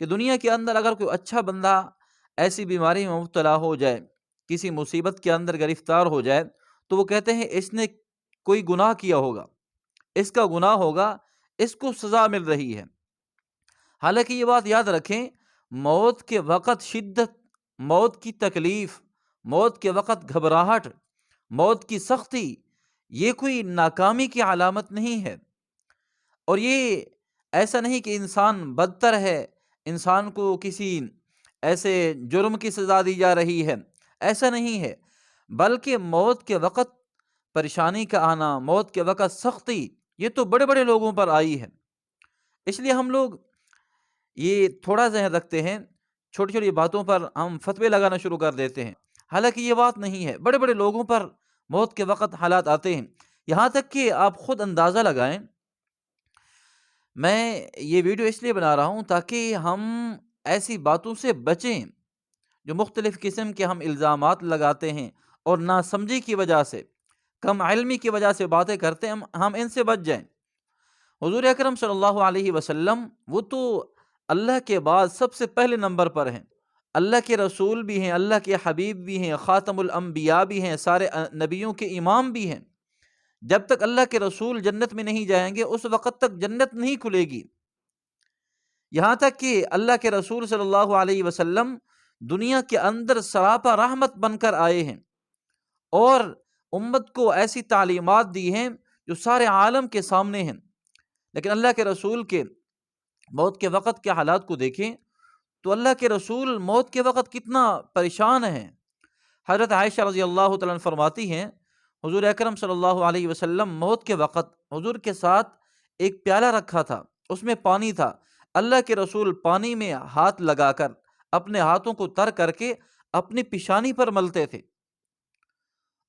کہ دنیا کے اندر اگر کوئی اچھا بندہ ایسی بیماری میں مبتلا ہو جائے، کسی مصیبت کے اندر گرفتار ہو جائے، تو وہ کہتے ہیں اس نے کوئی گناہ کیا ہوگا، اس کا گناہ ہوگا، اس کو سزا مل رہی ہے۔ حالانکہ یہ بات یاد رکھیں، موت کے وقت شدت، موت کی تکلیف، موت کے وقت گھبراہٹ، موت کی سختی، یہ کوئی ناکامی کی علامت نہیں ہے۔ اور یہ ایسا نہیں کہ انسان بدتر ہے، انسان کو کسی ایسے جرم کی سزا دی جا رہی ہے، ایسا نہیں ہے، بلکہ موت کے وقت پریشانی کا آنا، موت کے وقت سختی، یہ تو بڑے بڑے لوگوں پر آئی ہے۔ اس لیے ہم لوگ یہ تھوڑا ذہن رکھتے ہیں، چھوٹی چھوٹی باتوں پر ہم فتوے لگانا شروع کر دیتے ہیں، حالانکہ یہ بات نہیں ہے۔ بڑے بڑے لوگوں پر موت کے وقت حالات آتے ہیں، یہاں تک کہ آپ خود اندازہ لگائیں۔ میں یہ ویڈیو اس لیے بنا رہا ہوں تاکہ ہم ایسی باتوں سے بچیں جو مختلف قسم کے ہم الزامات لگاتے ہیں اور ناسمجھی کی وجہ سے، کم علمی کی وجہ سے باتیں کرتے ہیں، ہم ان سے بچ جائیں۔ حضور اکرم صلی اللہ علیہ وسلم وہ تو اللہ کے بعد سب سے پہلے نمبر پر ہیں، اللہ کے رسول بھی ہیں، اللہ کے حبیب بھی ہیں، خاتم الانبیاء بھی ہیں، سارے نبیوں کے امام بھی ہیں۔ جب تک اللہ کے رسول جنت میں نہیں جائیں گے اس وقت تک جنت نہیں کھلے گی، یہاں تک کہ اللہ کے رسول صلی اللہ علیہ وسلم دنیا کے اندر سراپا رحمت بن کر آئے ہیں اور امت کو ایسی تعلیمات دی ہیں جو سارے عالم کے سامنے ہیں۔ لیکن اللہ کے رسول کے موت کے وقت کے حالات کو دیکھیں تو اللہ کے رسول موت کے وقت کتنا پریشان ہیں۔ حضرت عائشہ رضی اللہ تعالیٰ عنہ فرماتی ہیں، حضور اکرم صلی اللہ علیہ وسلم موت کے وقت حضور کے ساتھ ایک پیالہ رکھا تھا، اس میں پانی تھا، اللہ کے رسول پانی میں ہاتھ لگا کر اپنے ہاتھوں کو تر کر کے اپنی پیشانی پر ملتے تھے،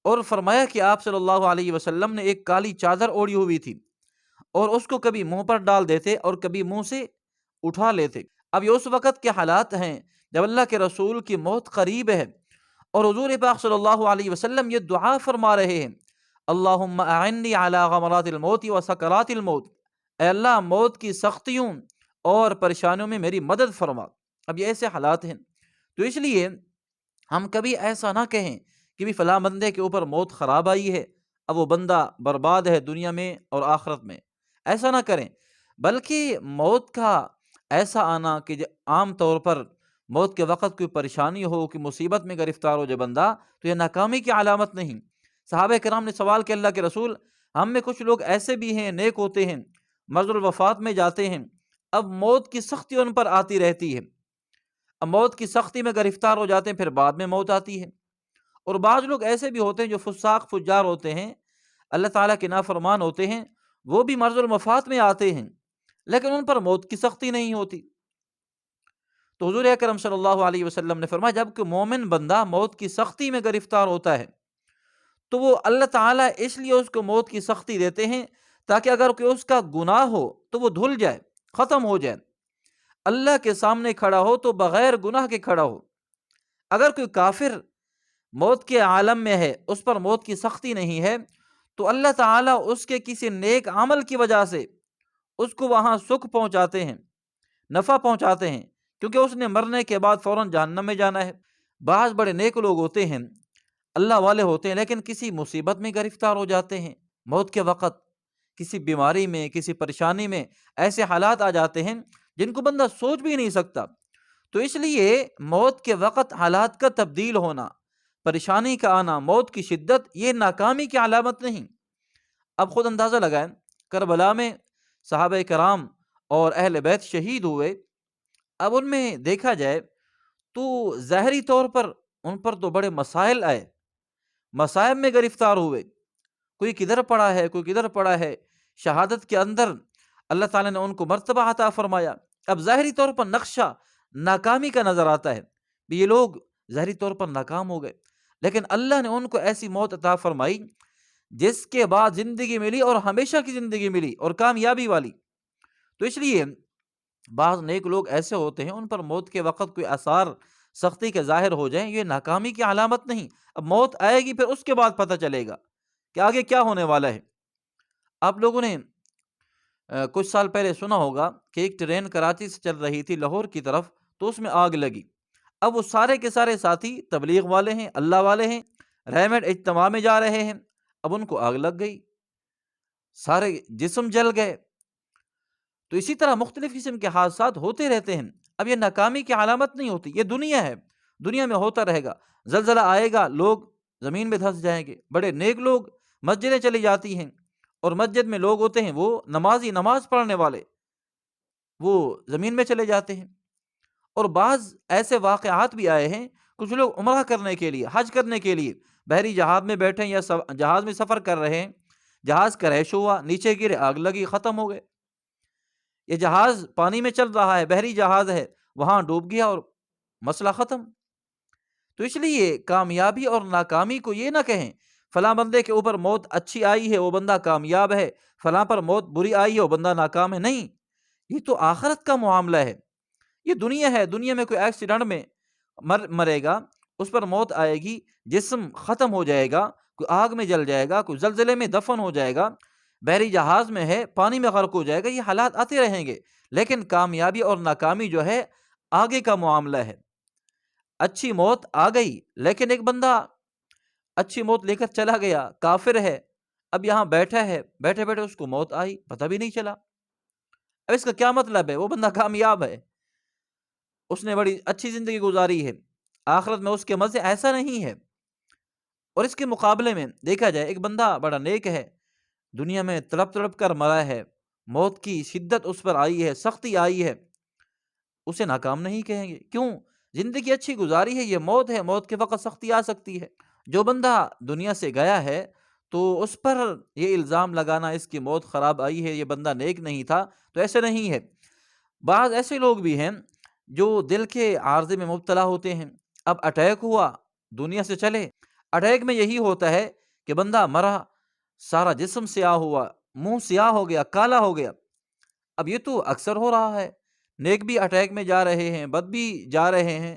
اور فرمایا کہ آپ صلی اللہ علیہ وسلم نے ایک کالی چادر اوڑھی ہوئی تھی اور اس کو کبھی منہ پر ڈال دیتے اور کبھی منہ سے اٹھا لیتے۔ اب یہ اس وقت کے حالات ہیں جب اللہ کے رسول کی موت قریب ہے اور حضور پاک صلی اللہ علیہ وسلم یہ دعا فرما رہے ہیں، اللہم اعنی علی غمرات الموت و سکرات الموت، اے اللہ موت کی سختیوں اور پریشانیوں میں میری مدد فرما۔ اب یہ ایسے حالات ہیں، تو اس لیے ہم کبھی ایسا نہ کہیں کہ بھی فلاں بندے کے اوپر موت خراب آئی ہے، اب وہ بندہ برباد ہے دنیا میں اور آخرت میں، ایسا نہ کریں۔ بلکہ موت کا ایسا آنا کہ عام طور پر موت کے وقت کوئی پریشانی ہو، کہ مصیبت میں گرفتار ہو جائے بندہ، تو یہ ناکامی کی علامت نہیں۔ صحابہ کرام نے سوال کیا، اللہ کے رسول ہم میں کچھ لوگ ایسے بھی ہیں، نیک ہوتے ہیں، مرض الوفات میں جاتے ہیں، اب موت کی سختی ان پر آتی رہتی ہے، اب موت کی سختی میں گرفتار ہو جاتے ہیں، پھر بعد میں موت آتی ہے۔ اور بعض لوگ ایسے بھی ہوتے ہیں جو فساق فجار ہوتے ہیں، اللہ تعالیٰ کے نافرمان ہوتے ہیں، وہ بھی مرض المفات میں آتے ہیں لیکن ان پر موت کی سختی نہیں ہوتی۔ تو حضور اکرم صلی اللہ علیہ وسلم نے فرمایا جب کہ مومن بندہ موت کی سختی میں گرفتار ہوتا ہے تو وہ اللہ تعالیٰ اس لیے اس کو موت کی سختی دیتے ہیں تاکہ اگر کوئی اس کا گناہ ہو تو وہ دھل جائے، ختم ہو جائے، اللہ کے سامنے کھڑا ہو تو بغیر گناہ کے کھڑا ہو۔ اگر کوئی کافر موت کے عالم میں ہے، اس پر موت کی سختی نہیں ہے، تو اللہ تعالیٰ اس کے کسی نیک عمل کی وجہ سے اس کو وہاں سکھ پہنچاتے ہیں، نفع پہنچاتے ہیں، کیونکہ اس نے مرنے کے بعد فوراً جہنم میں جانا ہے۔ بعض بڑے نیک لوگ ہوتے ہیں، اللہ والے ہوتے ہیں، لیکن کسی مصیبت میں گرفتار ہو جاتے ہیں موت کے وقت، کسی بیماری میں، کسی پریشانی میں، ایسے حالات آ جاتے ہیں جن کو بندہ سوچ بھی نہیں سکتا۔ تو اس لیے موت کے وقت حالات کا تبدیل ہونا، پریشانی کا آنا، موت کی شدت، یہ ناکامی کی علامت نہیں۔ اب خود اندازہ لگائیں، کربلا میں صحابہ کرام اور اہل بیت شہید ہوئے، اب ان میں دیکھا جائے تو ظاہری طور پر ان پر تو بڑے مسائل آئے، مصائب میں گرفتار ہوئے، کوئی کدھر پڑا ہے، کوئی کدھر پڑا ہے، شہادت کے اندر اللہ تعالیٰ نے ان کو مرتبہ عطا فرمایا۔ اب ظاہری طور پر نقشہ ناکامی کا نظر آتا ہے، بھی یہ لوگ ظاہری طور پر ناکام ہو گئے، لیکن اللہ نے ان کو ایسی موت عطا فرمائی جس کے بعد زندگی ملی اور ہمیشہ کی زندگی ملی اور کامیابی والی۔ تو اس لیے بعض نیک لوگ ایسے ہوتے ہیں ان پر موت کے وقت کوئی آثار سختی کے ظاہر ہو جائیں، یہ ناکامی کی علامت نہیں۔ اب موت آئے گی پھر اس کے بعد پتہ چلے گا کہ آگے کیا ہونے والا ہے۔ آپ لوگوں نے کچھ سال پہلے سنا ہوگا کہ ایک ٹرین کراچی سے چل رہی تھی لاہور کی طرف، تو اس میں آگ لگی۔ اب وہ سارے کے سارے ساتھی تبلیغ والے ہیں، اللہ والے ہیں، رحمت اجتماع میں جا رہے ہیں، اب ان کو آگ لگ گئی، سارے جسم جل گئے۔ تو اسی طرح مختلف قسم کے حادثات ہوتے رہتے ہیں۔ اب یہ ناکامی کی علامت نہیں ہوتی، یہ دنیا ہے، دنیا میں ہوتا رہے گا۔ زلزلہ آئے گا، لوگ زمین میں دھنس جائیں گے، بڑے نیک لوگ مسجدیں چلی جاتی ہیں، اور مسجد میں لوگ ہوتے ہیں وہ نمازی، نماز پڑھنے والے، وہ زمین میں چلے جاتے ہیں۔ اور بعض ایسے واقعات بھی آئے ہیں، کچھ لوگ عمرہ کرنے کے لیے، حج کرنے کے لیے بحری جہاز میں بیٹھے ہیں یا جہاز میں سفر کر رہے ہیں، جہاز کریش ہوا، نیچے گرے، آگ لگی، ختم ہو گئے۔ یہ جہاز پانی میں چل رہا ہے، بحری جہاز ہے، وہاں ڈوب گیا اور مسئلہ ختم۔ تو اس لیے کامیابی اور ناکامی کو یہ نہ کہیں فلاں بندے کے اوپر موت اچھی آئی ہے وہ بندہ کامیاب ہے، فلاں پر موت بری آئی ہے وہ بندہ ناکام ہے، نہیں، یہ تو آخرت کا معاملہ ہے۔ یہ دنیا ہے، دنیا میں کوئی ایکسیڈنٹ میں مرے گا، اس پر موت آئے گی، جسم ختم ہو جائے گا، کوئی آگ میں جل جائے گا، کوئی زلزلے میں دفن ہو جائے گا، بحری جہاز میں ہے، پانی میں غرق ہو جائے گا، یہ حالات آتے رہیں گے۔ لیکن کامیابی اور ناکامی جو ہے آگے کا معاملہ ہے۔ اچھی موت آ گئی، لیکن ایک بندہ اچھی موت لے کر چلا گیا، کافر ہے، اب یہاں بیٹھا ہے، بیٹھے بیٹھے اس کو موت آئی، پتہ بھی نہیں چلا۔ اب اس کا کیا مطلب ہے؟ وہ بندہ کامیاب ہے، اس نے بڑی اچھی زندگی گزاری ہے، آخرت میں اس کے مزے، ایسا نہیں ہے۔ اور اس کے مقابلے میں دیکھا جائے ایک بندہ بڑا نیک ہے، دنیا میں تڑپ تڑپ کر مرا ہے، موت کی شدت اس پر آئی ہے، سختی آئی ہے، اسے ناکام نہیں کہیں گے، کیوں؟ زندگی اچھی گزاری ہے، یہ موت ہے، موت کے وقت سختی آ سکتی ہے۔ جو بندہ دنیا سے گیا ہے تو اس پر یہ الزام لگانا اس کی موت خراب آئی ہے، یہ بندہ نیک نہیں تھا، تو ایسے نہیں ہے۔ بعض ایسے لوگ بھی ہیں جو دل کے عارضے میں مبتلا ہوتے ہیں، اب اٹیک ہوا، دنیا سے چلے، اٹیک میں یہی ہوتا ہے کہ بندہ مرا، سارا جسم سیاہ ہوا، منہ سیاہ ہو گیا، کالا ہو گیا۔ اب یہ تو اکثر ہو رہا ہے، نیک بھی اٹیک میں جا رہے ہیں، بد بھی جا رہے ہیں،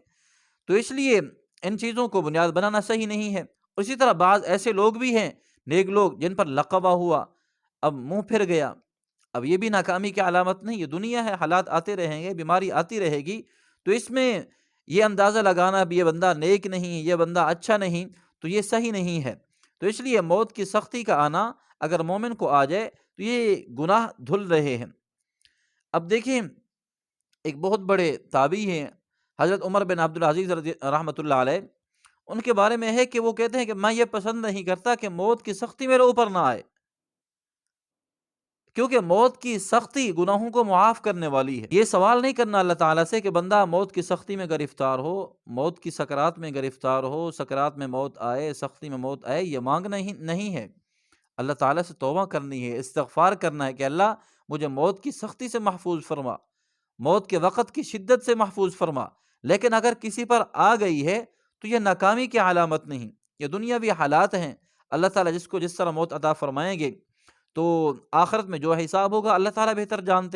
تو اس لیے ان چیزوں کو بنیاد بنانا صحیح نہیں ہے۔ اسی طرح بعض ایسے لوگ بھی ہیں، نیک لوگ، جن پر لقبہ ہوا، اب منہ پھر گیا، اب یہ بھی ناکامی کی علامت نہیں، یہ دنیا ہے، حالات آتے رہیں گے، بیماری آتی رہے گی، تو اس میں یہ اندازہ لگانا اب یہ بندہ نیک نہیں، یہ بندہ اچھا نہیں، تو یہ صحیح نہیں ہے۔ تو اس لیے موت کی سختی کا آنا اگر مومن کو آ جائے تو یہ گناہ دھل رہے ہیں۔ اب دیکھیں، ایک بہت بڑے تابعی ہیں حضرت عمر بن عبد العزیز رحمۃ اللہ علیہ، ان کے بارے میں ہے کہ وہ کہتے ہیں کہ میں یہ پسند نہیں کرتا کہ موت کی سختی میرے اوپر نہ آئے، کیونکہ موت کی سختی گناہوں کو معاف کرنے والی ہے۔ یہ سوال نہیں کرنا اللہ تعالیٰ سے کہ بندہ موت کی سختی میں گرفتار ہو، موت کی سکرات میں گرفتار ہو، سکرات میں موت آئے، سختی میں موت آئے، یہ مانگنا ہی نہیں ہے۔ اللہ تعالیٰ سے توبہ کرنی ہے، استغفار کرنا ہے کہ اللہ مجھے موت کی سختی سے محفوظ فرما، موت کے وقت کی شدت سے محفوظ فرما۔ لیکن اگر کسی پر آ گئی ہے تو یہ ناکامی کی علامت نہیں، یہ دنیاوی حالات ہیں، اللہ تعالیٰ جس کو جس طرح موت عطا فرمائیں گے، تو آخرت میں جو حساب ہوگا اللہ تعالیٰ بہتر جانتے ہیں۔